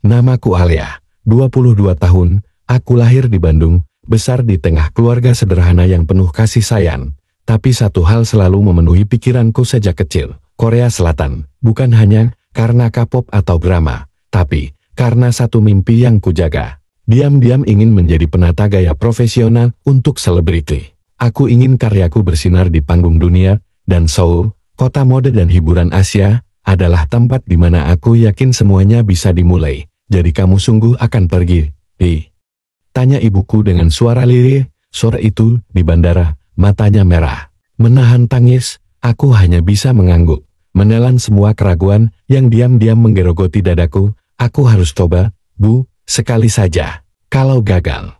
Namaku Alia, 22 tahun, aku lahir di Bandung, besar di tengah keluarga sederhana yang penuh kasih sayang. Tapi satu hal selalu memenuhi pikiranku sejak kecil, Korea Selatan, bukan hanya karena K-pop atau drama, tapi karena satu mimpi yang kujaga. Diam-diam ingin menjadi penata gaya profesional untuk selebriti. Aku ingin karyaku bersinar di panggung dunia, dan Seoul, kota mode dan hiburan Asia, adalah tempat di mana aku yakin semuanya bisa dimulai. Jadi kamu sungguh akan pergi, tanya ibuku dengan suara lirih. Sore itu, di bandara, matanya merah. Menahan tangis, aku hanya bisa mengangguk. Menelan semua keraguan yang diam-diam menggerogoti dadaku. Aku harus coba, Bu, sekali saja. Kalau gagal,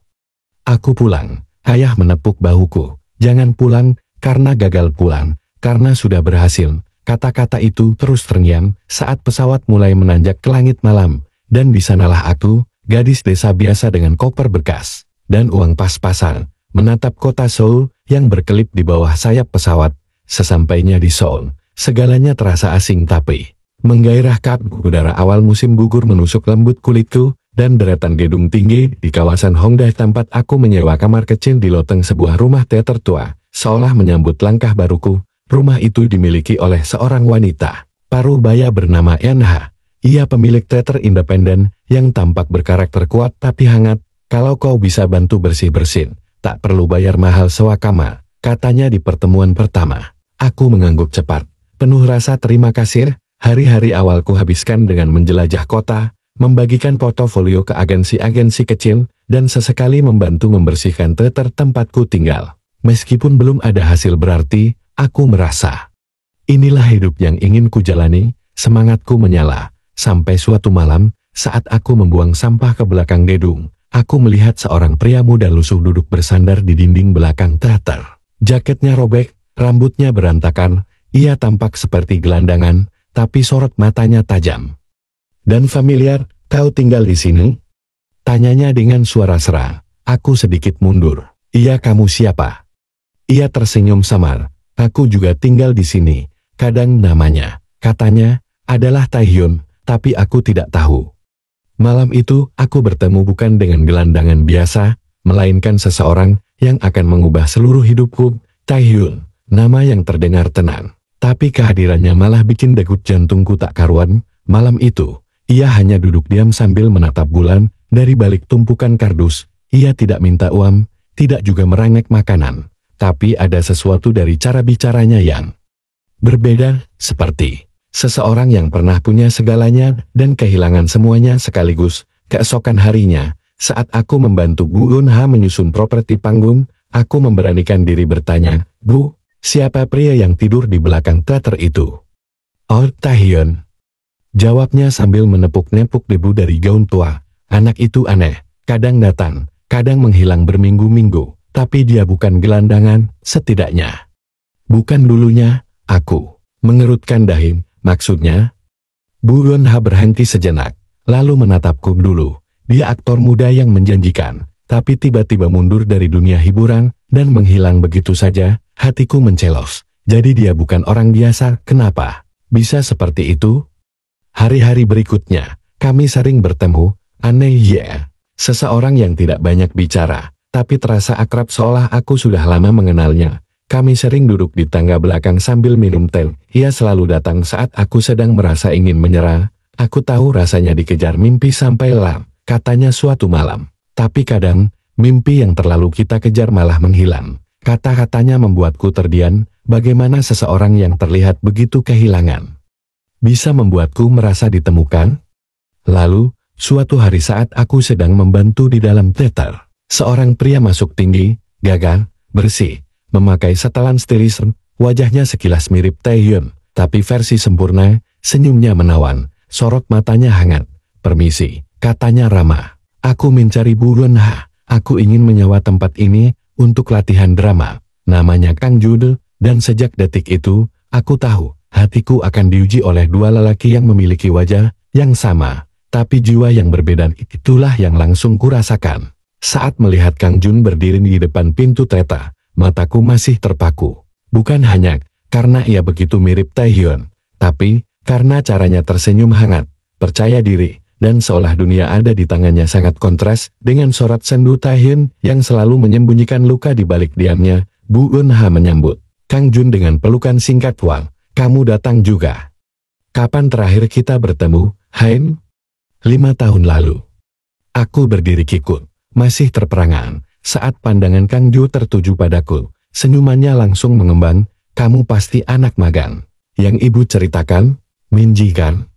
aku pulang. Ayah menepuk bahuku. Jangan pulang, karena gagal pulang, karena sudah berhasil. Kata-kata itu terus terngiang saat pesawat mulai menanjak ke langit malam. Dan di sanalah aku, gadis desa biasa dengan koper bekas dan uang pas-pasan, menatap kota Seoul yang berkelip di bawah sayap pesawat. Sesampainya di Seoul, segalanya terasa asing tapi menggairahkan. Udara awal musim gugur menusuk lembut kulitku, dan deretan gedung tinggi di kawasan Hongdae tempat aku menyewa kamar kecil di loteng sebuah rumah teater tua, seolah menyambut langkah baruku. Rumah itu dimiliki oleh seorang wanita paruh baya bernama Eunha. Ia pemilik teater independen yang tampak berkarakter kuat tapi hangat. Kalau kau bisa bantu bersih-bersih, tak perlu bayar mahal sewa kamar, katanya di pertemuan pertama. Aku mengangguk cepat, penuh rasa terima kasih. Hari-hari awalku habiskan dengan menjelajah kota, membagikan portofolio ke agensi-agensi kecil, dan sesekali membantu membersihkan teater tempatku tinggal. Meskipun belum ada hasil berarti, aku merasa inilah hidup yang ingin kujalani. Semangatku menyala, sampai suatu malam, saat aku membuang sampah ke belakang gedung, aku melihat seorang pria muda lusuh duduk bersandar di dinding belakang teater. Jaketnya robek, rambutnya berantakan, ia tampak seperti gelandangan, tapi sorot matanya tajam dan familiar. Kau tinggal di sini? Tanyanya dengan suara serang. Aku sedikit mundur. Iya, kamu siapa? Ia tersenyum samar. Aku juga tinggal di sini. Kadang namanya, katanya, adalah Taehyun, tapi aku tidak tahu. Malam itu, aku bertemu bukan dengan gelandangan biasa, melainkan seseorang yang akan mengubah seluruh hidupku. Taehyun, nama yang terdengar tenang, tapi kehadirannya malah bikin degup jantungku tak karuan. Malam itu, ia hanya duduk diam sambil menatap bulan dari balik tumpukan kardus. Ia tidak minta uang, tidak juga merengek makanan. Tapi ada sesuatu dari cara bicaranya yang berbeda, seperti seseorang yang pernah punya segalanya dan kehilangan semuanya sekaligus. Keesokan harinya, saat aku membantu Bu Eunha menyusun properti panggung, aku memberanikan diri bertanya, Bu, siapa pria yang tidur di belakang teater itu? Oh, Taehyun, jawabnya sambil menepuk-nepuk debu dari gaun tua. Anak itu aneh, kadang datang, kadang menghilang berminggu-minggu, tapi dia bukan gelandangan, setidaknya bukan dulunya. Aku mengerutkan dahi. Maksudnya? Bu Eunha berhenti sejenak, lalu menatapku dulu. Dia aktor muda yang menjanjikan, tapi tiba-tiba mundur dari dunia hiburan dan menghilang begitu saja. Hatiku mencelos. Jadi dia bukan orang biasa. Kenapa bisa seperti itu? Hari-hari berikutnya, kami sering bertemu. Aneh ya, seseorang yang tidak banyak bicara, tapi terasa akrab seolah aku sudah lama mengenalnya. Kami sering duduk di tangga belakang sambil minum teh. Ia selalu datang saat aku sedang merasa ingin menyerah. Aku tahu rasanya dikejar mimpi sampai lelah, katanya suatu malam. Tapi kadang, mimpi yang terlalu kita kejar malah menghilang. Kata-katanya membuatku terdiam. Bagaimana seseorang yang terlihat begitu kehilangan bisa membuatku merasa ditemukan? Lalu, suatu hari saat aku sedang membantu di dalam teater, seorang pria masuk tinggi, gagah, bersih, memakai setelan stilis. Wajahnya sekilas mirip Taehyun, tapi versi sempurna. Senyumnya menawan, sorot matanya hangat. Permisi, katanya ramah. Aku mencari Bu Eunha. Aku ingin menyewa tempat ini untuk latihan drama. Namanya Kang Jude, dan sejak detik itu, aku tahu hatiku akan diuji oleh dua lelaki yang memiliki wajah yang sama, tapi jiwa yang berbeda. Itulah yang langsung kurasakan saat melihat Kang Jun berdiri di depan pintu teater. Mataku masih terpaku, bukan hanya karena ia begitu mirip Taehyun, tapi karena caranya tersenyum hangat, percaya diri, dan seolah dunia ada di tangannya sangat kontras dengan sorot sendu Taehyun yang selalu menyembunyikan luka di balik diamnya. Bu Eun-ha menyambut Kang Jun dengan pelukan singkat. Wang, kamu datang juga. Kapan terakhir kita bertemu, Haim? 5 tahun lalu. Aku berdiri kikuk, masih terperangan, saat pandangan Kang Ju tertuju padaku. Senyumannya langsung mengembang. Kamu pasti anak magang yang ibu ceritakan, Minji kan?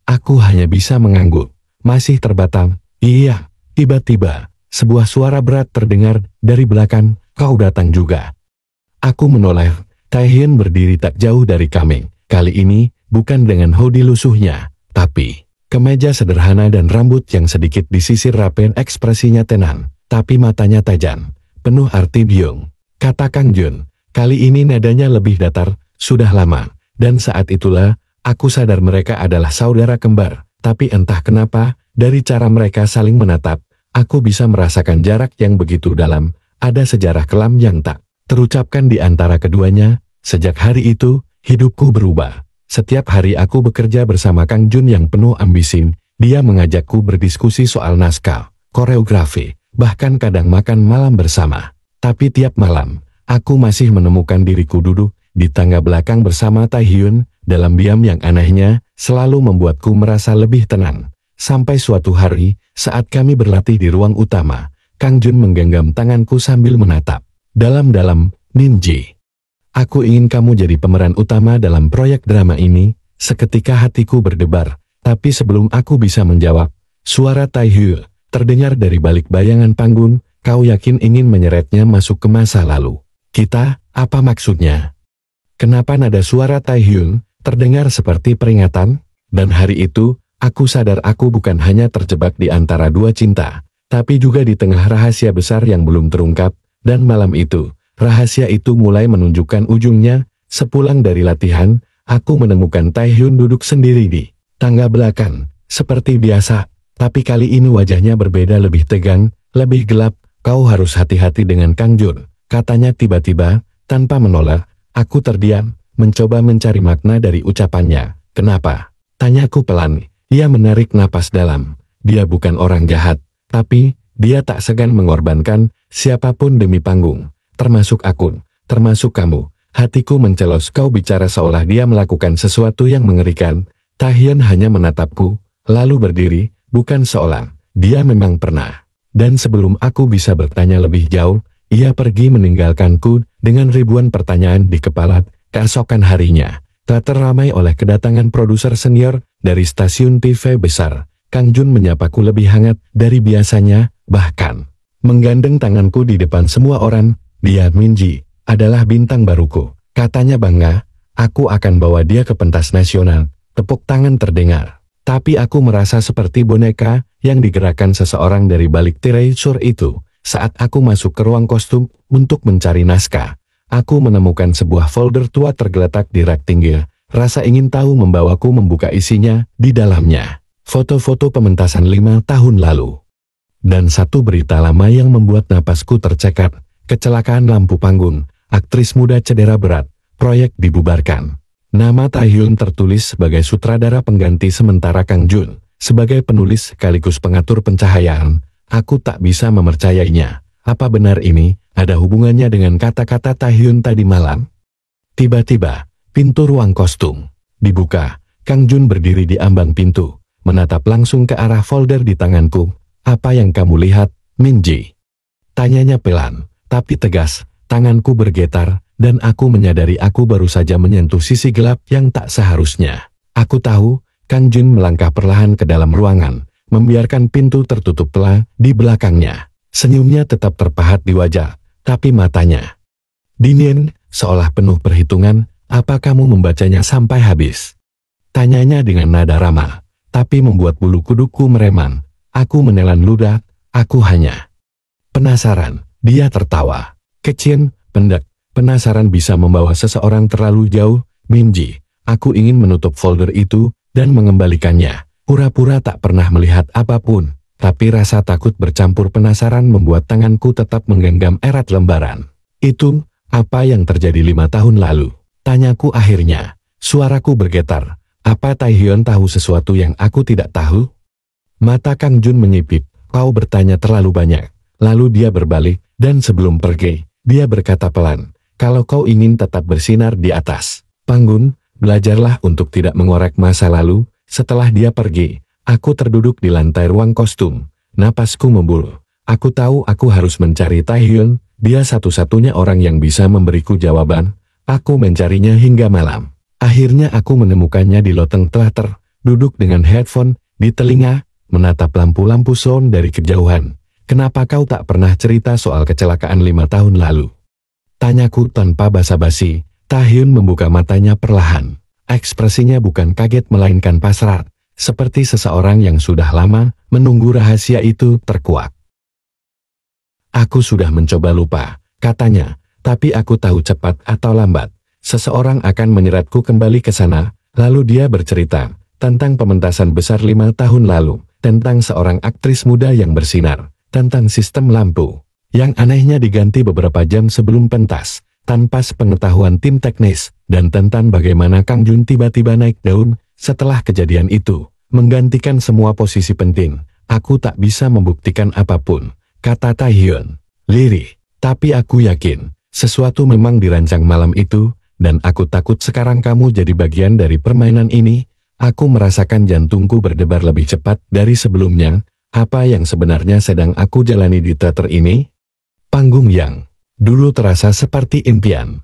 Aku hanya bisa mengangguk, masih terbatam. Iya, tiba-tiba, sebuah suara berat terdengar dari belakang. Kau datang juga. Aku menoleh. Taehyun berdiri tak jauh dari kami. Kali ini, bukan dengan hoodie lusuhnya, tapi kemeja sederhana dan rambut yang sedikit disisir rapi. Ekspresinya tenang, tapi matanya tajam, penuh arti biung. Kata Kang Jun, kali ini nadanya lebih datar. Sudah lama, dan saat itulah, aku sadar mereka adalah saudara kembar. Tapi entah kenapa, dari cara mereka saling menatap, aku bisa merasakan jarak yang begitu dalam. Ada sejarah kelam yang tak terucapkan di antara keduanya. Sejak hari itu, hidupku berubah. Setiap hari aku bekerja bersama Kang Jun yang penuh ambisi. Dia mengajakku berdiskusi soal naskah, koreografi, bahkan kadang makan malam bersama. Tapi tiap malam, aku masih menemukan diriku duduk di tangga belakang bersama Taehyun. Dalam diam yang anehnya, selalu membuatku merasa lebih tenang. Sampai suatu hari, saat kami berlatih di ruang utama, Kang Jun menggenggam tanganku sambil menatap dalam-dalam. Minji, aku ingin kamu jadi pemeran utama dalam proyek drama ini. Seketika hatiku berdebar, tapi sebelum aku bisa menjawab, suara Taehyun terdengar dari balik bayangan panggung. Kau yakin ingin menyeretnya masuk ke masa lalu kita? Apa maksudnya? Kenapa nada suara Taehyun terdengar seperti peringatan? Dan hari itu, aku sadar aku bukan hanya terjebak di antara dua cinta, tapi juga di tengah rahasia besar yang belum terungkap. Dan malam itu, rahasia itu mulai menunjukkan ujungnya. Sepulang dari latihan, aku menemukan Taehyun duduk sendiri di tangga belakang, seperti biasa. Tapi kali ini wajahnya berbeda, lebih tegang, lebih gelap. Kau harus hati-hati dengan Kang Jun, katanya tiba-tiba, tanpa menolak. Aku terdiam, mencoba mencari makna dari ucapannya. Kenapa? Tanyaku pelan. Ia menarik napas dalam. Dia bukan orang jahat, tapi dia tak segan mengorbankan siapapun demi panggung, termasuk aku, termasuk kamu. Hatiku mencelos. Kau bicara seolah dia melakukan sesuatu yang mengerikan. Taehyun hanya menatapku, lalu berdiri, bukan seolah dia memang pernah. Dan sebelum aku bisa bertanya lebih jauh, ia pergi meninggalkanku dengan ribuan pertanyaan di kepala. Keesokan harinya, teater ramai oleh kedatangan produser senior dari stasiun TV besar. Kang Jun menyapaku lebih hangat dari biasanya, bahkan menggandeng tanganku di depan semua orang. Dia, Minji, adalah bintang baruku, katanya bangga. Aku akan bawa dia ke pentas nasional. Tepuk tangan terdengar. Tapi aku merasa seperti boneka yang digerakkan seseorang dari balik tirai sur itu. Saat aku masuk ke ruang kostum untuk mencari naskah, aku menemukan sebuah folder tua tergeletak di rak tinggi. Rasa ingin tahu membawaku membuka isinya. Di dalamnya, foto-foto pementasan 5 tahun lalu. Dan satu berita lama yang membuat napasku tercekat. Kecelakaan lampu panggung, aktris muda cedera berat, proyek dibubarkan. Nama Taehyun tertulis sebagai sutradara pengganti sementara Kang Jun sebagai penulis sekaligus pengatur pencahayaan. Aku tak bisa mempercayainya. Apa benar ini ada hubungannya dengan kata-kata Taehyun tadi malam? Tiba-tiba, pintu ruang kostum dibuka. Kang Jun berdiri di ambang pintu, menatap langsung ke arah folder di tanganku. Apa yang kamu lihat, Minji? Tanyanya pelan, tapi tegas. Tanganku bergetar, dan aku menyadari aku baru saja menyentuh sisi gelap yang tak seharusnya. Aku tahu. Kang Jun melangkah perlahan ke dalam ruangan, membiarkan pintu tertutup pelan di belakangnya. Senyumnya tetap terpahat di wajah, tapi matanya dingin, seolah penuh perhitungan. Apa kamu membacanya sampai habis? Tanyanya dengan nada ramah, tapi membuat bulu kuduku meremang. Aku menelan ludah. Aku hanya penasaran. Dia tertawa kecil, pendek. Penasaran bisa membawa seseorang terlalu jauh. Minji, aku ingin menutup folder itu dan mengembalikannya. Pura-pura tak pernah melihat apapun, tapi rasa takut bercampur penasaran membuat tanganku tetap menggenggam erat lembaran. Itu, apa yang terjadi 5 tahun lalu? Tanyaku akhirnya. Suaraku bergetar. Apa Taehyun tahu sesuatu yang aku tidak tahu? Mata Kang Jun menyipit, kau bertanya terlalu banyak. Lalu dia berbalik, dan sebelum pergi, dia berkata pelan, kalau kau ingin tetap bersinar di atas panggung, belajarlah untuk tidak mengorek masa lalu. Setelah dia pergi, aku terduduk di lantai ruang kostum. Napasku membulu. Aku tahu aku harus mencari Taehyun, dia satu-satunya orang yang bisa memberiku jawaban. Aku mencarinya hingga malam. Akhirnya aku menemukannya di loteng teater, duduk dengan headphone di telinga, menatap lampu-lampu sound dari kejauhan. Kenapa kau tak pernah cerita soal kecelakaan 5 tahun lalu? Tanyaku tanpa basa-basi. Taehyun membuka matanya perlahan. Ekspresinya bukan kaget melainkan pasrah, seperti seseorang yang sudah lama menunggu rahasia itu terkuak. Aku sudah mencoba lupa, katanya, tapi aku tahu cepat atau lambat, seseorang akan menyeretku kembali ke sana. Lalu dia bercerita tentang pementasan besar 5 tahun lalu, tentang seorang aktris muda yang bersinar, tentang sistem lampu yang anehnya diganti beberapa jam sebelum pentas, tanpa sepengetahuan tim teknis, dan tentang bagaimana Kang Jun tiba-tiba naik daun setelah kejadian itu, menggantikan semua posisi penting. Aku tak bisa membuktikan apapun, kata Taehyun, lirih, tapi aku yakin, sesuatu memang dirancang malam itu, dan aku takut sekarang kamu jadi bagian dari permainan ini. Aku merasakan jantungku berdebar lebih cepat dari sebelumnya. Apa yang sebenarnya sedang aku jalani di teater ini? Panggung yang dulu terasa seperti impian,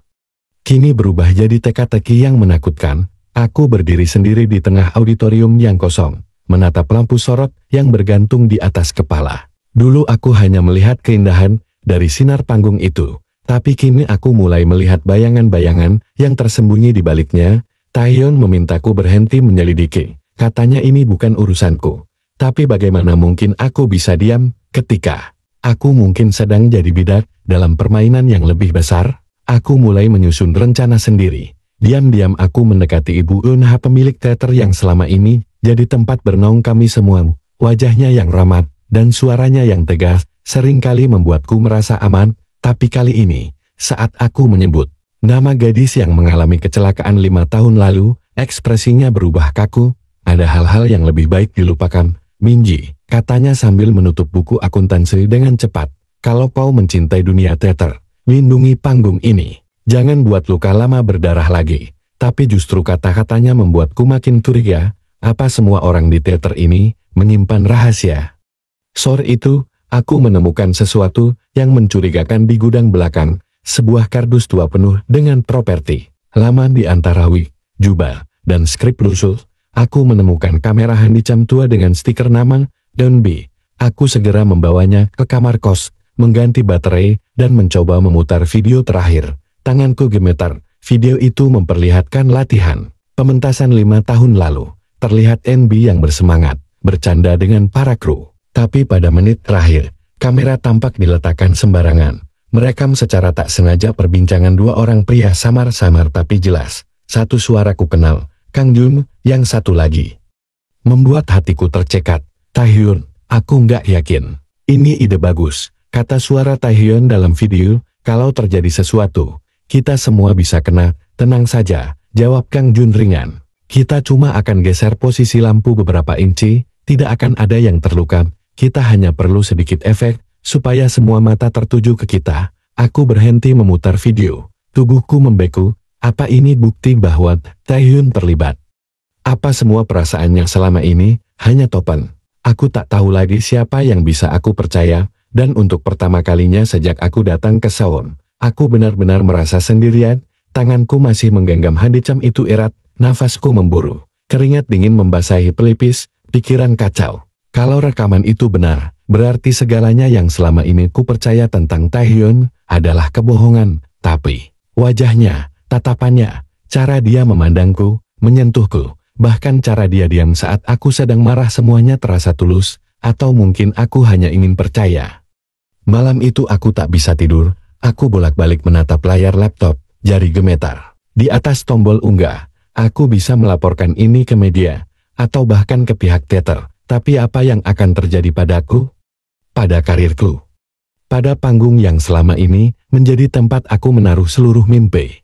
kini berubah jadi teka-teki yang menakutkan. Aku berdiri sendiri di tengah auditorium yang kosong, menatap lampu sorot yang bergantung di atas kepala. Dulu aku hanya melihat keindahan dari sinar panggung itu, tapi kini aku mulai melihat bayangan-bayangan yang tersembunyi di baliknya. Taehyun memintaku berhenti menyelidiki. Katanya ini bukan urusanku. Tapi bagaimana mungkin aku bisa diam ketika aku mungkin sedang jadi bidak dalam permainan yang lebih besar? Aku mulai menyusun rencana sendiri. Diam-diam aku mendekati Ibu Eunha, pemilik teater yang selama ini jadi tempat bernaung kami semua. Wajahnya yang ramah dan suaranya yang tegas seringkali membuatku merasa aman. Tapi kali ini, saat aku menyebut nama gadis yang mengalami kecelakaan 5 tahun lalu, ekspresinya berubah kaku. Ada hal-hal yang lebih baik dilupakan, Minji, katanya sambil menutup buku akuntansi dengan cepat. Kalau kau mencintai dunia teater, lindungi panggung ini. Jangan buat luka lama berdarah lagi. Tapi justru kata-katanya membuatku makin curiga. Apa semua orang di teater ini menyimpan rahasia? Sore itu, aku menemukan sesuatu yang mencurigakan di gudang belakang. Sebuah kardus tua penuh dengan properti lama di antara wig, jubah, dan skrip lusuh. Aku menemukan kamera handicam tua dengan stiker nama Don B. Aku segera membawanya ke kamar kos, mengganti baterai, dan mencoba memutar video terakhir. Tanganku gemetar. Video itu memperlihatkan latihan pementasan 5 tahun lalu. Terlihat NB yang bersemangat, bercanda dengan para kru. Tapi pada menit terakhir, kamera tampak diletakkan sembarangan, merekam secara tak sengaja perbincangan dua orang pria samar-samar tapi jelas. Satu suara ku kenal, Kang Jun, yang satu lagi membuat hatiku tercekat. Taehyun, aku nggak yakin. Ini ide bagus, kata suara Taehyun dalam video. Kalau terjadi sesuatu, kita semua bisa kena. Tenang saja, jawab Kang Jun ringan. Kita cuma akan geser posisi lampu beberapa inci, tidak akan ada yang terluka. Kita hanya perlu sedikit efek, supaya semua mata tertuju ke kita. Aku berhenti memutar video. Tubuhku membeku. Apa ini bukti bahwa Taehyun terlibat? Apa semua perasaan yang selama ini hanya topan? Aku tak tahu lagi siapa yang bisa aku percaya, dan untuk pertama kalinya sejak aku datang ke Seoul, aku benar-benar merasa sendirian. Tanganku masih menggenggam handicam itu erat, nafasku memburu. Keringat dingin membasahi pelipis, pikiran kacau. Kalau rekaman itu benar, berarti segalanya yang selama ini ku percaya tentang Taehyun adalah kebohongan. Tapi wajahnya, tatapannya, cara dia memandangku, menyentuhku, bahkan cara dia diam saat aku sedang marah, semuanya terasa tulus, atau mungkin aku hanya ingin percaya. Malam itu aku tak bisa tidur, aku bolak-balik menatap layar laptop, jari gemetar. Di atas tombol unggah, aku bisa melaporkan ini ke media, atau bahkan ke pihak teater. Tapi apa yang akan terjadi padaku? Pada karirku? Pada panggung yang selama ini menjadi tempat aku menaruh seluruh mimpi.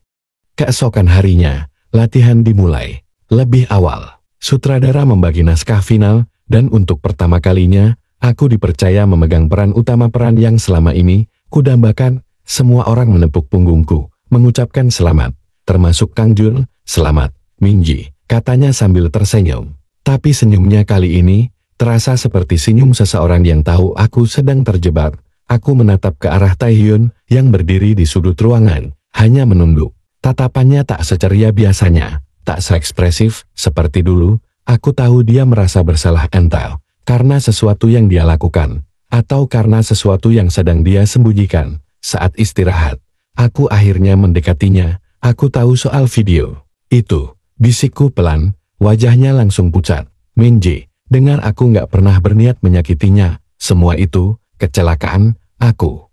Keesokan harinya, latihan dimulai. Lebih awal, sutradara membagi naskah final, Dan untuk pertama kalinya, aku dipercaya memegang peran utama, peran yang selama ini kudambakan. Semua orang menepuk punggungku, mengucapkan selamat, termasuk Kang Jun. Selamat, Minji, katanya sambil tersenyum. Tapi senyumnya kali ini terasa seperti senyum seseorang yang tahu aku sedang terjebak. Aku menatap ke arah Taehyun yang berdiri di sudut ruangan, hanya menunduk. Tatapannya tak seceria biasanya, tak seekspresif seperti dulu. Aku tahu dia merasa bersalah entah karena sesuatu yang dia lakukan, atau karena sesuatu yang sedang dia sembunyikan. Saat istirahat, aku akhirnya mendekatinya. Aku tahu soal video itu, bisikku pelan, wajahnya langsung pucat. Minji, dengar, aku nggak pernah berniat menyakitinya. Semua itu, kecelakaan, aku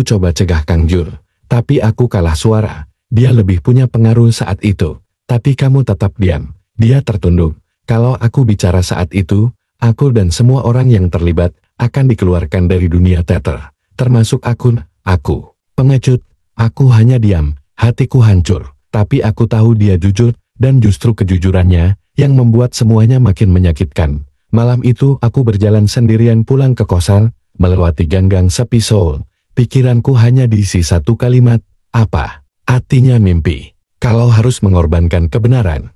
coba cegah Kang Jun, tapi aku kalah suara. Dia lebih punya pengaruh saat itu, tapi kamu tetap diam. Dia tertunduk. Kalau aku bicara saat itu, aku dan semua orang yang terlibat akan dikeluarkan dari dunia teater, termasuk aku. Pengecut, aku hanya diam, hatiku hancur, tapi aku tahu dia jujur, dan justru kejujurannya yang membuat semuanya makin menyakitkan. Malam itu aku berjalan sendirian pulang ke kosan, melewati gang-gang sepi Seoul. Pikiranku hanya diisi satu kalimat, apa artinya mimpi kalau harus mengorbankan kebenaran?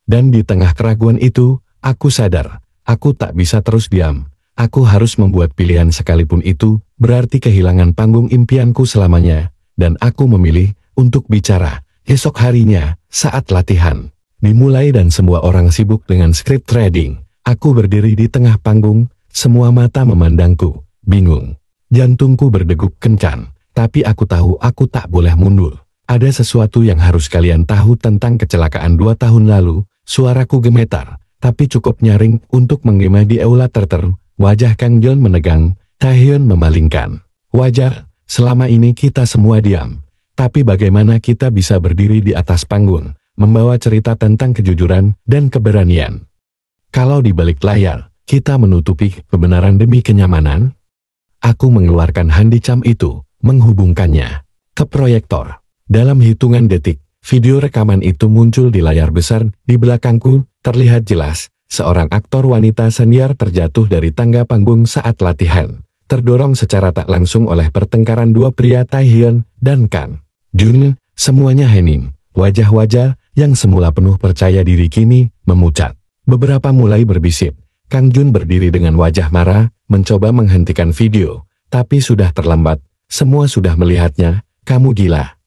Dan di tengah keraguan itu, aku sadar, aku tak bisa terus diam. Aku harus membuat pilihan, sekalipun itu berarti kehilangan panggung impianku selamanya. Dan aku memilih untuk bicara. Esok harinya, saat latihan dimulai dan semua orang sibuk dengan script reading, aku berdiri di tengah panggung, semua mata memandangku, bingung. Jantungku berdegup kencang, tapi aku tahu aku tak boleh mundur. Ada sesuatu yang harus kalian tahu tentang kecelakaan 2 tahun lalu. Suaraku gemetar, tapi cukup nyaring untuk menggema di aula teater. Wajah Kang Jun menegang, Taehyun memalingkan. Wajar, selama ini kita semua diam. Tapi bagaimana kita bisa berdiri di atas panggung, membawa cerita tentang kejujuran dan keberanian? Kalau di balik layar, kita menutupi kebenaran demi kenyamanan? Aku mengeluarkan handicam itu, menghubungkannya ke proyektor. Dalam hitungan detik, video rekaman itu muncul di layar besar di belakangku. Terlihat jelas, seorang aktor wanita senior terjatuh dari tangga panggung saat latihan, terdorong secara tak langsung oleh pertengkaran dua pria, Taehyun dan Kang Jun. Semuanya hening. Wajah-wajah yang semula penuh percaya diri kini memucat. Beberapa mulai berbisik. Kang Jun berdiri dengan wajah marah, mencoba menghentikan video, tapi sudah terlambat. Semua sudah melihatnya. Kamu gila,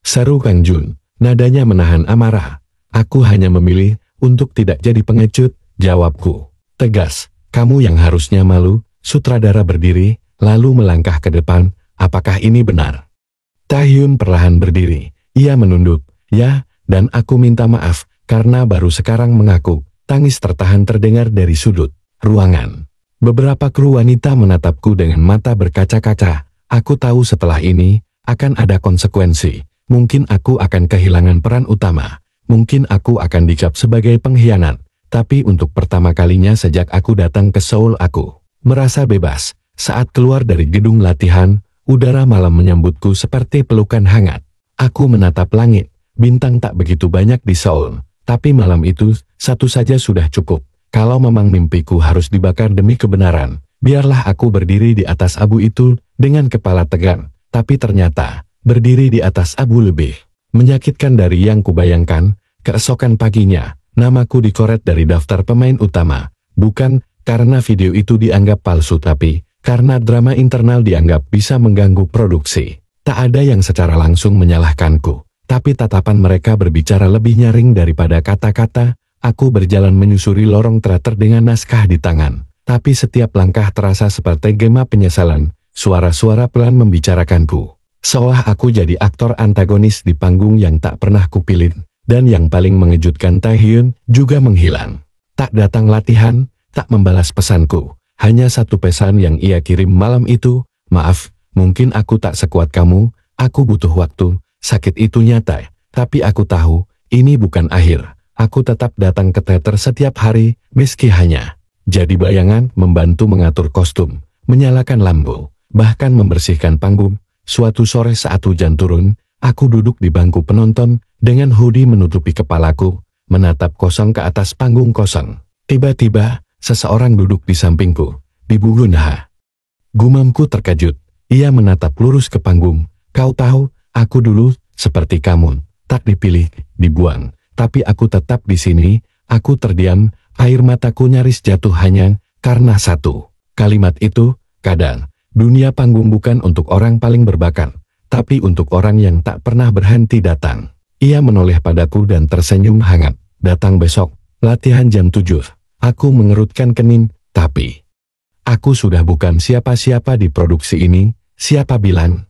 seru Kang Jun. Nadanya menahan amarah. Aku hanya memilih untuk tidak jadi pengecut, jawabku tegas. Kamu yang harusnya malu. Sutradara berdiri, lalu melangkah ke depan. Apakah ini benar? Taehyun perlahan berdiri. Ia menunduk. Ya, dan aku minta maaf, karena baru sekarang mengaku. Tangis tertahan terdengar dari sudut ruangan. Beberapa kru wanita menatapku dengan mata berkaca-kaca. Aku tahu setelah ini akan ada konsekuensi. Mungkin aku akan kehilangan peran utama. Mungkin aku akan dicap sebagai pengkhianat. Tapi untuk pertama kalinya sejak aku datang ke Seoul, aku merasa bebas. Saat keluar dari gedung latihan, udara malam menyambutku seperti pelukan hangat. Aku menatap langit. Bintang tak begitu banyak di Seoul. Tapi malam itu, satu saja sudah cukup. Kalau memang mimpiku harus dibakar demi kebenaran, biarlah aku berdiri di atas abu itu dengan kepala tegang. Tapi ternyata, berdiri di atas abu lebih menyakitkan dari yang kubayangkan. Keesokan paginya, namaku dikoret dari daftar pemain utama. Bukan karena video itu dianggap palsu, tapi karena drama internal dianggap bisa mengganggu produksi. Tak ada yang secara langsung menyalahkanku, tapi tatapan mereka berbicara lebih nyaring daripada kata-kata. Aku berjalan menyusuri lorong teater dengan naskah di tangan, tapi setiap langkah terasa seperti gema penyesalan. Suara-suara pelan membicarakanku, seolah aku jadi aktor antagonis di panggung yang tak pernah kupilih. Dan yang paling mengejutkan, Taehyun juga menghilang. Tak datang latihan, tak membalas pesanku. Hanya satu pesan yang ia kirim malam itu, maaf, mungkin aku tak sekuat kamu, aku butuh waktu. Sakit itu nyata, tapi aku tahu, ini bukan akhir. Aku tetap datang ke teater setiap hari, meski hanya jadi bayangan, membantu mengatur kostum, menyalakan lampu, bahkan membersihkan panggung. Suatu sore saat hujan turun, aku duduk di bangku penonton, dengan hoodie menutupi kepalaku, menatap kosong ke atas panggung kosong. Tiba-tiba, seseorang duduk di sampingku. Ibu Gunha. Gumamku terkejut. Ia menatap lurus ke panggung. Kau tahu, aku dulu, seperti kamu, tak dipilih, dibuang. Tapi aku tetap di sini. Aku terdiam, air mataku nyaris jatuh hanya karena satu kalimat itu. Kadang, dunia panggung bukan untuk orang paling berbakat, tapi untuk orang yang tak pernah berhenti datang. Ia menoleh padaku dan tersenyum hangat. Datang besok, latihan jam 7. Aku mengerutkan kening, tapi aku sudah bukan siapa-siapa di produksi ini. Siapa bilang?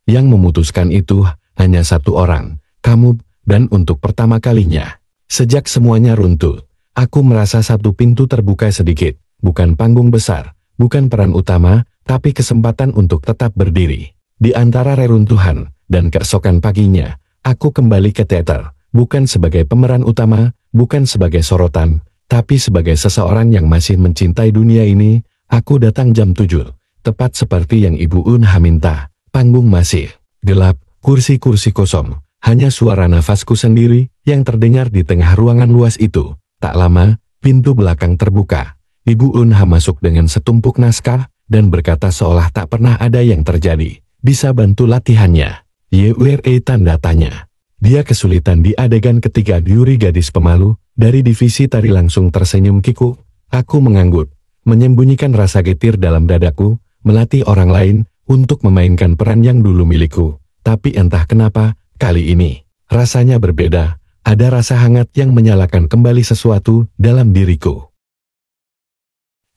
Yang memutuskan itu hanya satu orang, kamu, dan untuk pertama kalinya. Sejak semuanya runtuh, aku merasa satu pintu terbuka sedikit, bukan panggung besar, bukan peran utama, tapi kesempatan untuk tetap berdiri. Di antara reruntuhan dan keesokan paginya, aku kembali ke teater, bukan sebagai pemeran utama, bukan sebagai sorotan, tapi sebagai seseorang yang masih mencintai dunia ini. Aku datang jam 7, tepat seperti yang Ibu Unha minta. Panggung masih gelap, kursi-kursi kosong, hanya suara nafasku sendiri yang terdengar di tengah ruangan luas itu. Tak lama, pintu belakang terbuka. Ibu Unha masuk dengan setumpuk naskah dan berkata seolah tak pernah ada yang terjadi. Bisa bantu latihannya? YWRE tanda tanya. Dia kesulitan di adegan ketiga. Yuri gadis pemalu dari divisi tari langsung tersenyum kikuk. Aku mengangguk, menyembunyikan rasa getir dalam dadaku, melatih orang lain untuk memainkan peran yang dulu milikku. Tapi entah kenapa, kali ini, rasanya berbeda. Ada rasa hangat yang menyalakan kembali sesuatu dalam diriku.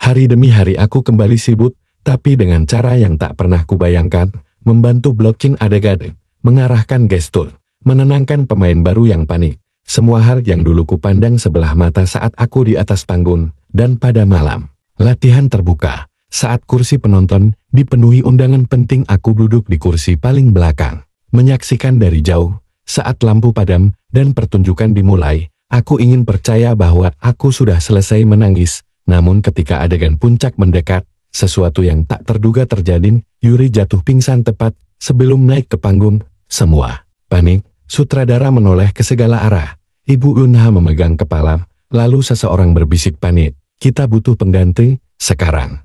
Hari demi hari aku kembali sibuk, tapi dengan cara yang tak pernah kubayangkan, membantu blocking adegan, mengarahkan gestur, menenangkan pemain baru yang panik. Semua hal yang dulu kupandang sebelah mata saat aku di atas panggung, dan pada malam latihan terbuka, saat kursi penonton dipenuhi undangan penting, aku duduk di kursi paling belakang, menyaksikan dari jauh. Saat lampu padam dan pertunjukan dimulai, aku ingin percaya bahwa aku sudah selesai menangis. Namun ketika adegan puncak mendekat, sesuatu yang tak terduga terjadi. Yuri jatuh pingsan tepat sebelum naik ke panggung. Semua panik, sutradara menoleh ke segala arah. Ibu Unha memegang kepala, lalu seseorang berbisik panik, kita butuh pengganti, sekarang.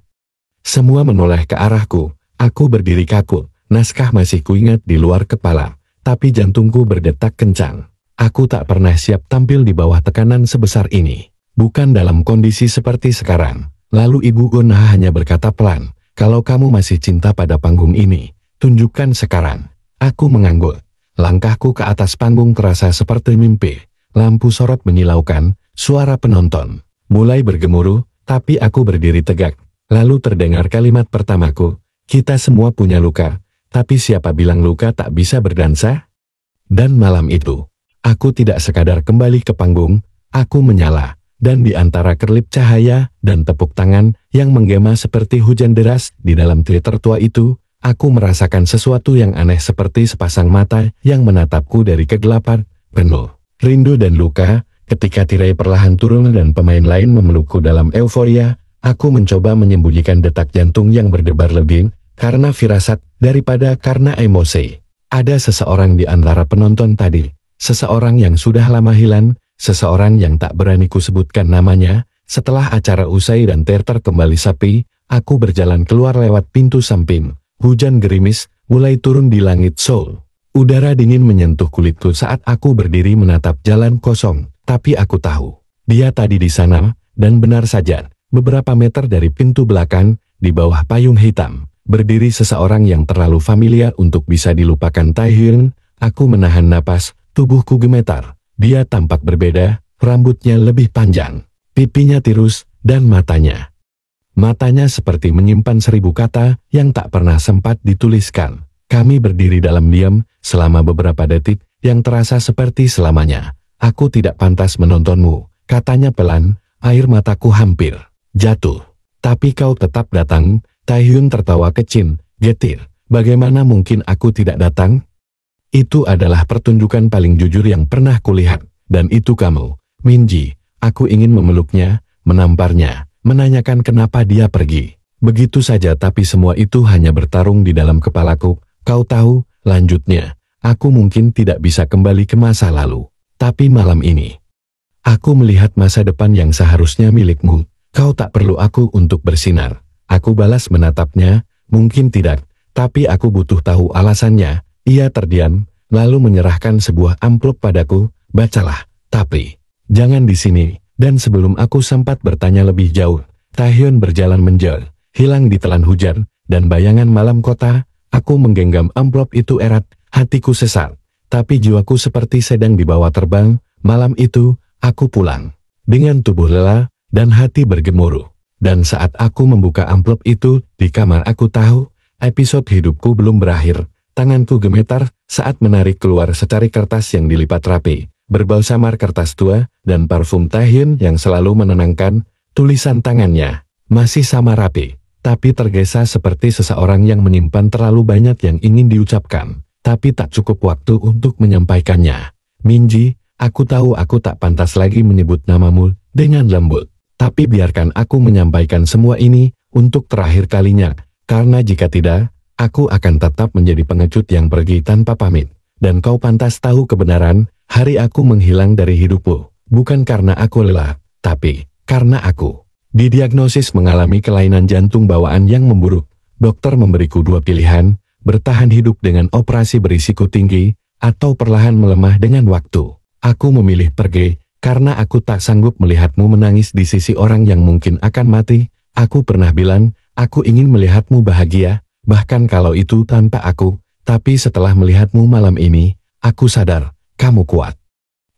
Semua menoleh ke arahku, aku berdiri kaku, naskah masih kuingat di luar kepala. Tapi jantungku berdetak kencang. Aku tak pernah siap tampil di bawah tekanan sebesar ini. Bukan dalam kondisi seperti sekarang. Lalu Ibu Unha hanya berkata pelan, kalau kamu masih cinta pada panggung ini, tunjukkan sekarang. Aku mengangguk. Langkahku ke atas panggung terasa seperti mimpi. Lampu sorot menyilaukan, suara penonton mulai bergemuruh, tapi aku berdiri tegak. Lalu terdengar kalimat pertamaku, kita semua punya luka. Tapi siapa bilang luka tak bisa berdansa? Dan malam itu, aku tidak sekadar kembali ke panggung, aku menyala, dan di antara kerlip cahaya dan tepuk tangan yang menggema seperti hujan deras di dalam teater tua itu, aku merasakan sesuatu yang aneh seperti sepasang mata yang menatapku dari kegelapan, penuh rindu dan luka. Ketika tirai perlahan turun dan pemain lain memelukku dalam euforia, aku mencoba menyembunyikan detak jantung yang berdebar lebih, karena firasat, daripada karena emosi. Ada seseorang di antara penonton tadi, seseorang yang sudah lama hilang, seseorang yang tak berani kusebutkan namanya. Setelah acara usai dan teater kembali sepi, aku berjalan keluar lewat pintu samping. Hujan gerimis mulai turun di langit Seoul. Udara dingin menyentuh kulitku saat aku berdiri menatap jalan kosong, tapi aku tahu, dia tadi di sana, dan benar saja, beberapa meter dari pintu belakang, di bawah payung hitam. Berdiri seseorang yang terlalu familiar untuk bisa dilupakan. Taehyun. Aku menahan napas, tubuhku gemetar. Dia tampak berbeda, rambutnya lebih panjang, pipinya tirus, dan matanya seperti menyimpan 1000 kata yang tak pernah sempat dituliskan. Kami berdiri dalam diam, selama beberapa detik, yang terasa seperti selamanya. Aku tidak pantas menontonmu, katanya pelan, air mataku hampir jatuh. Tapi kau tetap datang. Taehyun tertawa kecil, getir. Bagaimana mungkin aku tidak datang? Itu adalah pertunjukan paling jujur yang pernah kulihat. Dan itu kamu, Minji. Aku ingin memeluknya, menamparnya, menanyakan kenapa dia pergi. Begitu saja, tapi semua itu hanya bertarung di dalam kepalaku. Kau tahu, lanjutnya, aku mungkin tidak bisa kembali ke masa lalu. Tapi malam ini, aku melihat masa depan yang seharusnya milikmu. Kau tak perlu aku untuk bersinar. Aku balas menatapnya, mungkin tidak, tapi aku butuh tahu alasannya. Ia terdiam, lalu menyerahkan sebuah amplop padaku, bacalah, tapi, jangan di sini. Dan sebelum aku sempat bertanya lebih jauh, Taehyun berjalan menjauh, hilang di telan hujan, dan bayangan malam kota. Aku menggenggam amplop itu erat, hatiku sesat, tapi jiwaku seperti sedang dibawa terbang. Malam itu, aku pulang, dengan tubuh lelah, dan hati bergemuruh. Dan saat aku membuka amplop itu, di kamar aku tahu, episode hidupku belum berakhir. Tanganku gemetar saat menarik keluar secari kertas yang dilipat rapi, berbau samar kertas tua, dan parfum Taehyun yang selalu menenangkan. Tulisan tangannya masih sama rapi, tapi tergesa seperti seseorang yang menyimpan terlalu banyak yang ingin diucapkan, tapi tak cukup waktu untuk menyampaikannya. Minji, aku tahu aku tak pantas lagi menyebut namamu dengan lembut. Tapi biarkan aku menyampaikan semua ini untuk terakhir kalinya, karena jika tidak, aku akan tetap menjadi pengecut yang pergi tanpa pamit. Dan kau pantas tahu kebenaran, hari aku menghilang dari hidupku, bukan karena aku lelah, tapi karena aku didiagnosis mengalami kelainan jantung bawaan yang memburuk. Dokter memberiku dua pilihan, bertahan hidup dengan operasi berisiko tinggi, atau perlahan melemah dengan waktu. Aku memilih pergi, karena aku tak sanggup melihatmu menangis di sisi orang yang mungkin akan mati. Aku pernah bilang, aku ingin melihatmu bahagia, bahkan kalau itu tanpa aku. Tapi setelah melihatmu malam ini, aku sadar, kamu kuat.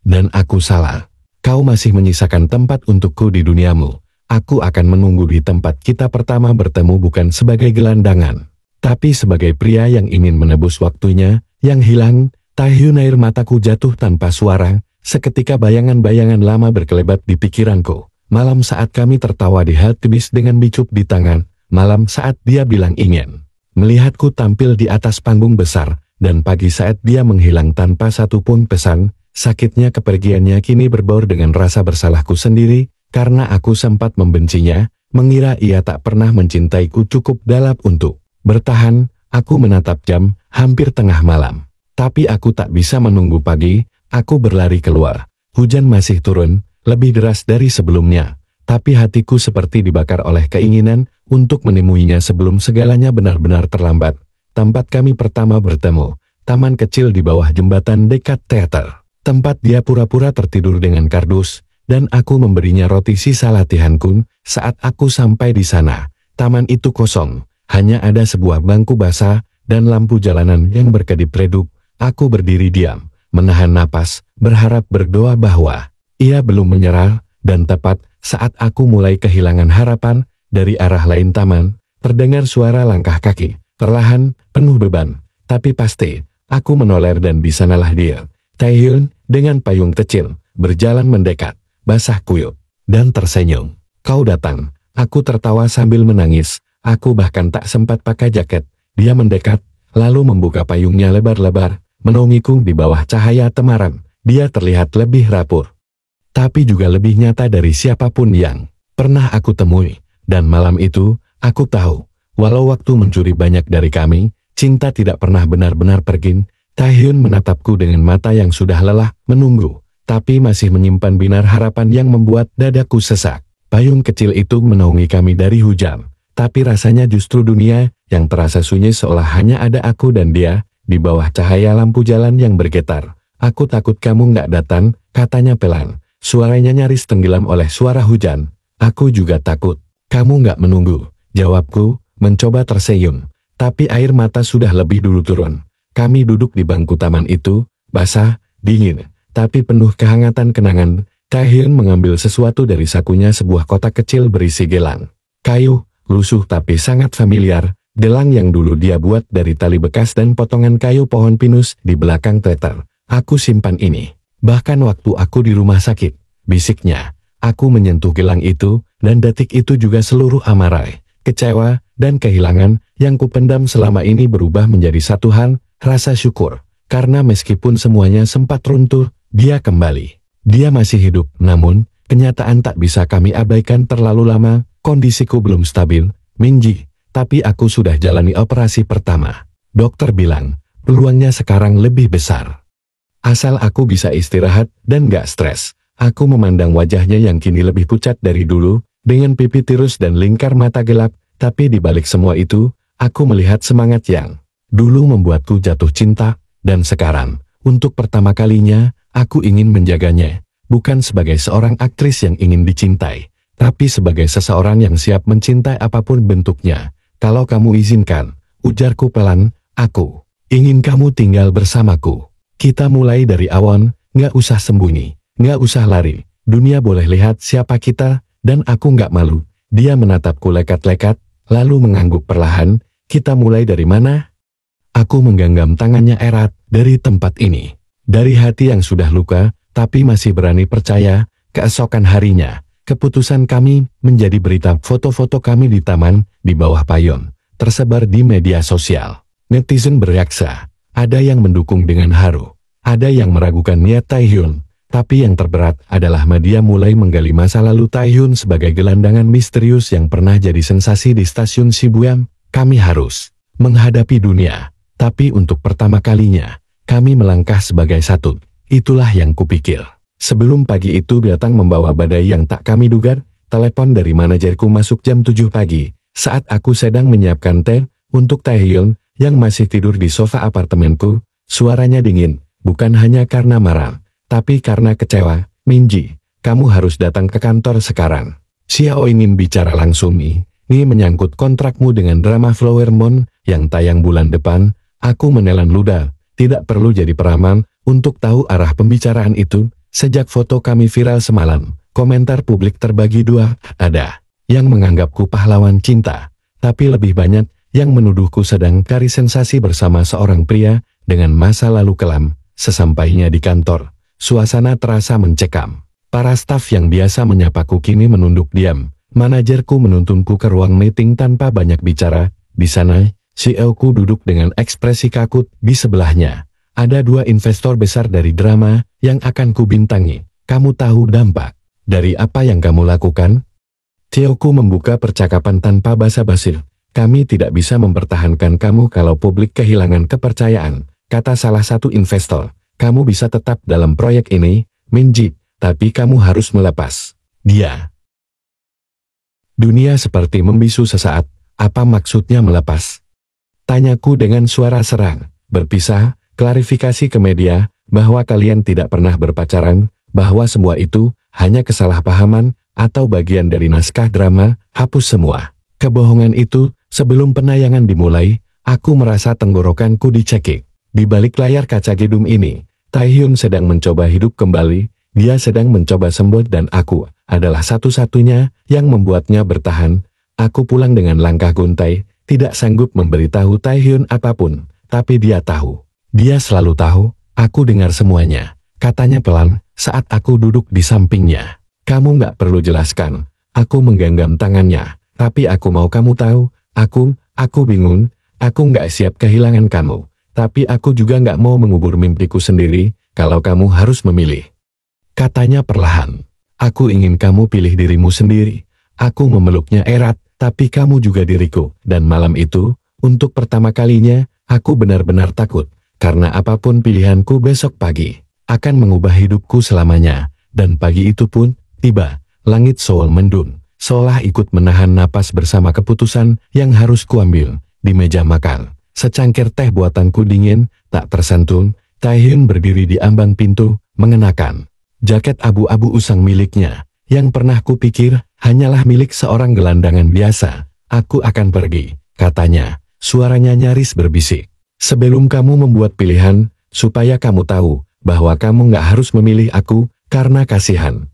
Dan aku salah. Kau masih menyisakan tempat untukku di duniamu. Aku akan menunggu di tempat kita pertama bertemu bukan sebagai gelandangan, tapi sebagai pria yang ingin menebus waktunya, yang hilang. Taehyun, air mataku jatuh tanpa suara. Seketika bayangan-bayangan lama berkelebat di pikiranku. Malam saat kami tertawa di Hatibis dengan bicup di tangan. Malam saat dia bilang ingin melihatku tampil di atas panggung besar. Dan pagi saat dia menghilang tanpa satupun pesan. Sakitnya kepergiannya kini berbaur dengan rasa bersalahku sendiri. Karena aku sempat membencinya, mengira ia tak pernah mencintaiku cukup dalam untuk bertahan. Aku menatap jam, hampir tengah malam. Tapi aku tak bisa menunggu pagi. Aku berlari keluar. Hujan masih turun, lebih deras dari sebelumnya. Tapi hatiku seperti dibakar oleh keinginan untuk menemuinya sebelum segalanya benar-benar terlambat. Tempat kami pertama bertemu, taman kecil di bawah jembatan dekat teater. Tempat dia pura-pura tertidur dengan kardus, dan aku memberinya roti sisa latihanku. Saat aku sampai di sana, taman itu kosong. Hanya ada sebuah bangku basah, dan lampu jalanan yang berkedip redup. Aku berdiri diam, menahan napas, berharap berdoa bahwa ia belum menyerah. Dan tepat saat aku mulai kehilangan harapan, dari arah lain taman, terdengar suara langkah kaki, perlahan, penuh beban, tapi pasti. Aku menoleh dan di sanalah dia, Taehyun, dengan payung kecil, berjalan mendekat, basah kuyup, dan tersenyum. Kau datang. Aku tertawa sambil menangis. Aku bahkan tak sempat pakai jaket. Dia mendekat, lalu membuka payungnya lebar-lebar, menaungiku di bawah cahaya temaram. Dia terlihat lebih rapuh, tapi juga lebih nyata dari siapapun yang pernah aku temui. Dan malam itu, aku tahu, walau waktu mencuri banyak dari kami, cinta tidak pernah benar-benar pergi. Taehyun menatapku dengan mata yang sudah lelah menunggu, tapi masih menyimpan binar harapan yang membuat dadaku sesak. Payung kecil itu menaungi kami dari hujan, tapi rasanya justru dunia yang terasa sunyi seolah hanya ada aku dan dia, di bawah cahaya lampu jalan yang bergetar. Aku takut kamu nggak datang, katanya pelan. Suaranya nyaris tenggelam oleh suara hujan. Aku juga takut kamu nggak menunggu, jawabku, mencoba tersenyum. Tapi air mata sudah lebih dulu turun. Kami duduk di bangku taman itu, basah, dingin, tapi penuh kehangatan kenangan. Taehyun mengambil sesuatu dari sakunya, sebuah kotak kecil berisi gelang kayu, lusuh tapi sangat familiar, gelang yang dulu dia buat dari tali bekas dan potongan kayu pohon pinus di belakang teater. Aku simpan ini, bahkan waktu aku di rumah sakit, bisiknya. Aku menyentuh gelang itu, dan detik itu juga seluruh amarah, kecewa, dan kehilangan yang kupendam selama ini berubah menjadi satu hal, rasa syukur. Karena meskipun semuanya sempat runtuh, dia kembali. Dia masih hidup, namun, kenyataan tak bisa kami abaikan terlalu lama. Kondisiku belum stabil, Minji, tapi aku sudah jalani operasi pertama. Dokter bilang, peluangnya sekarang lebih besar. Asal aku bisa istirahat dan gak stres. Aku memandang wajahnya yang kini lebih pucat dari dulu, dengan pipi tirus dan lingkar mata gelap, tapi di balik semua itu, aku melihat semangat yang dulu membuatku jatuh cinta, dan sekarang, untuk pertama kalinya, aku ingin menjaganya, bukan sebagai seorang aktris yang ingin dicintai, tapi sebagai seseorang yang siap mencintai apapun bentuknya. Kalau kamu izinkan, ujarku pelan, aku ingin kamu tinggal bersamaku. Kita mulai dari awal, nggak usah sembunyi, nggak usah lari, dunia boleh lihat siapa kita, dan aku nggak malu. Dia menatapku lekat-lekat, lalu mengangguk perlahan. Kita mulai dari mana? Aku menggenggam tangannya erat, dari tempat ini. Dari hati yang sudah luka, tapi masih berani percaya. Keesokan harinya, keputusan kami menjadi berita. Foto-foto kami di taman, di bawah payung, tersebar di media sosial. Netizen bereaksi. Ada yang mendukung dengan haru, ada yang meragukan niat Taehyun. Tapi yang terberat adalah media mulai menggali masa lalu Taehyun sebagai gelandangan misterius yang pernah jadi sensasi di stasiun Shibuya. Kami harus menghadapi dunia, tapi untuk pertama kalinya, kami melangkah sebagai satu. Itulah yang kupikir. Sebelum pagi itu datang membawa badai yang tak kami duga, telepon dari manajerku masuk jam 7 pagi, saat aku sedang menyiapkan teh untuk Taehyun yang masih tidur di sofa apartemenku. Suaranya dingin, bukan hanya karena marah, tapi karena kecewa. Minji, kamu harus datang ke kantor sekarang. Xiao ingin bicara langsung nih. Ini menyangkut kontrakmu dengan drama Flower Moon yang tayang bulan depan. Aku menelan ludah, tidak perlu jadi peramal untuk tahu arah pembicaraan itu. Sejak foto kami viral semalam, komentar publik terbagi dua. Ada yang menganggapku pahlawan cinta, tapi lebih banyak yang menuduhku sedang cari sensasi bersama seorang pria dengan masa lalu kelam. Sesampainya di kantor, suasana terasa mencekam. Para staf yang biasa menyapaku kini menunduk diam. Manajerku menuntunku ke ruang meeting tanpa banyak bicara. Di sana, CEO-ku duduk dengan ekspresi kaku. Di sebelahnya, ada dua investor besar dari drama yang akan kubintangi. Kamu tahu dampak dari apa yang kamu lakukan? CEO-ku membuka percakapan tanpa basa-basi. Kami tidak bisa mempertahankan kamu kalau publik kehilangan kepercayaan, kata salah satu investor. Kamu bisa tetap dalam proyek ini, Minji, tapi kamu harus melepas dia. Dunia seperti membisu sesaat. Apa maksudnya melepas? Tanyaku dengan suara serang. Berpisah, klarifikasi ke media, bahwa kalian tidak pernah berpacaran, bahwa semua itu hanya kesalahpahaman, atau bagian dari naskah drama. Hapus semua kebohongan itu. Sebelum penayangan dimulai, aku merasa tenggorokanku dicekik. Di balik layar kaca gedung ini, Taehyun sedang mencoba hidup kembali. Dia sedang mencoba sembuh dan aku adalah satu-satunya yang membuatnya bertahan. Aku pulang dengan langkah guntai, tidak sanggup memberitahu Taehyun apapun, tapi dia tahu. Dia selalu tahu. Aku dengar semuanya, katanya pelan saat aku duduk di sampingnya. Kamu nggak perlu jelaskan. Aku menggenggam tangannya, tapi aku mau kamu tahu, aku bingung, aku nggak siap kehilangan kamu. Tapi aku juga nggak mau mengubur mimpiku sendiri, kalau kamu harus memilih. Katanya perlahan, aku ingin kamu pilih dirimu sendiri. Aku memeluknya erat, tapi kamu juga diriku. Dan malam itu, untuk pertama kalinya, aku benar-benar takut. Karena apapun pilihanku besok pagi, akan mengubah hidupku selamanya. Dan pagi itu pun, tiba, langit Seoul mendung, seolah ikut menahan napas bersama keputusan yang harus kuambil. Di meja makan, secangkir teh buatanku dingin, tak tersentuh. Taehyun berdiri di ambang pintu, mengenakan jaket abu-abu usang miliknya, yang pernah kupikir hanyalah milik seorang gelandangan biasa. Aku akan pergi, katanya, suaranya nyaris berbisik. Sebelum kamu membuat pilihan, supaya kamu tahu bahwa kamu nggak harus memilih aku karena kasihan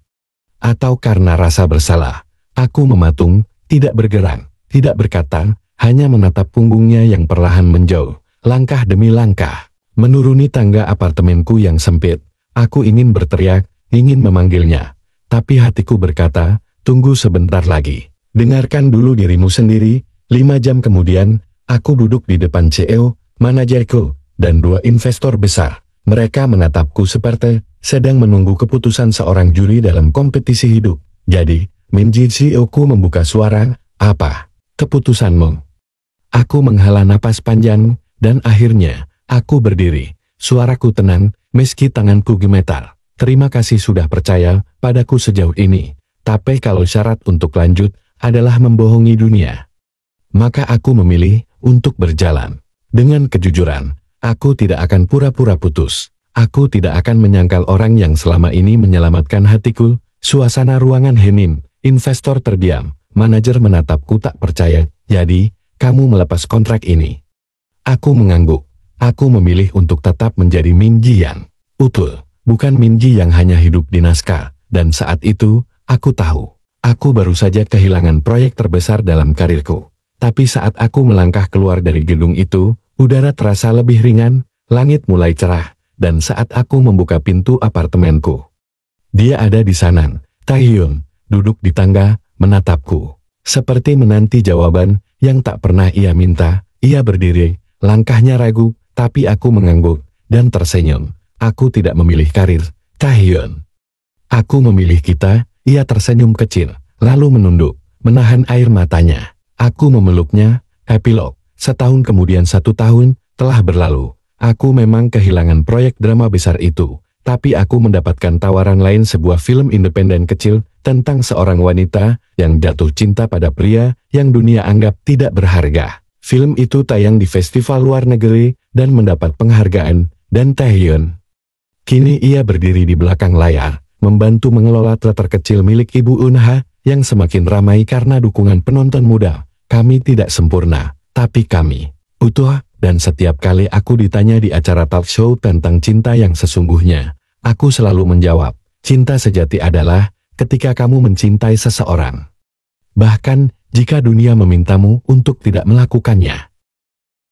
atau karena rasa bersalah. Aku mematung, tidak bergerak, tidak berkata, hanya menatap punggungnya yang perlahan menjauh, langkah demi langkah, menuruni tangga apartemenku yang sempit. Aku ingin berteriak, ingin memanggilnya, tapi hatiku berkata, tunggu sebentar lagi. Dengarkan dulu dirimu sendiri. 5 jam kemudian, aku duduk di depan CEO, manajerku, dan dua investor besar. Mereka menatapku seperti sedang menunggu keputusan seorang juri dalam kompetisi hidup. Jadi, Minji, CEO-ku membuka suara, apa keputusanmu? Aku menghela napas panjang, dan akhirnya, aku berdiri. Suaraku tenang, meski tanganku gemetar. Terima kasih sudah percaya padaku sejauh ini. Tapi kalau syarat untuk lanjut adalah membohongi dunia, maka aku memilih untuk berjalan. Dengan kejujuran, aku tidak akan pura-pura putus. Aku tidak akan menyangkal orang yang selama ini menyelamatkan hatiku. Suasana ruangan hening, investor terdiam, manajer menatapku tak percaya. Jadi, kamu melepas kontrak ini? Aku mengangguk. Aku memilih untuk tetap menjadi Min Ji Yan. Betul, bukan Min Ji yang hanya hidup di naskah. Dan saat itu, aku tahu, aku baru saja kehilangan proyek terbesar dalam karirku. Tapi saat aku melangkah keluar dari gedung itu, udara terasa lebih ringan, langit mulai cerah, dan saat aku membuka pintu apartemenku, dia ada di sana. Taehyun duduk di tangga, menatapku, seperti menanti jawaban yang tak pernah ia minta. Ia berdiri, langkahnya ragu, tapi aku mengangguk dan tersenyum. Aku tidak memilih karir, Taehyun. Aku memilih kita. Ia tersenyum kecil, lalu menunduk, menahan air matanya. Aku memeluknya. Epilog. Setahun kemudian 1 tahun telah berlalu. Aku memang kehilangan proyek drama besar itu, tapi aku mendapatkan tawaran lain, sebuah film independen kecil tentang seorang wanita yang jatuh cinta pada pria yang dunia anggap tidak berharga. Film itu tayang di festival luar negeri dan mendapat penghargaan, dan Taehyun kini ia berdiri di belakang layar, membantu mengelola teater kecil milik Ibu Eunha yang semakin ramai karena dukungan penonton muda. Kami tidak sempurna, tapi kami utuh. Dan setiap kali aku ditanya di acara talk show tentang cinta yang sesungguhnya, aku selalu menjawab, cinta sejati adalah ketika kamu mencintai seseorang, bahkan jika dunia memintamu untuk tidak melakukannya.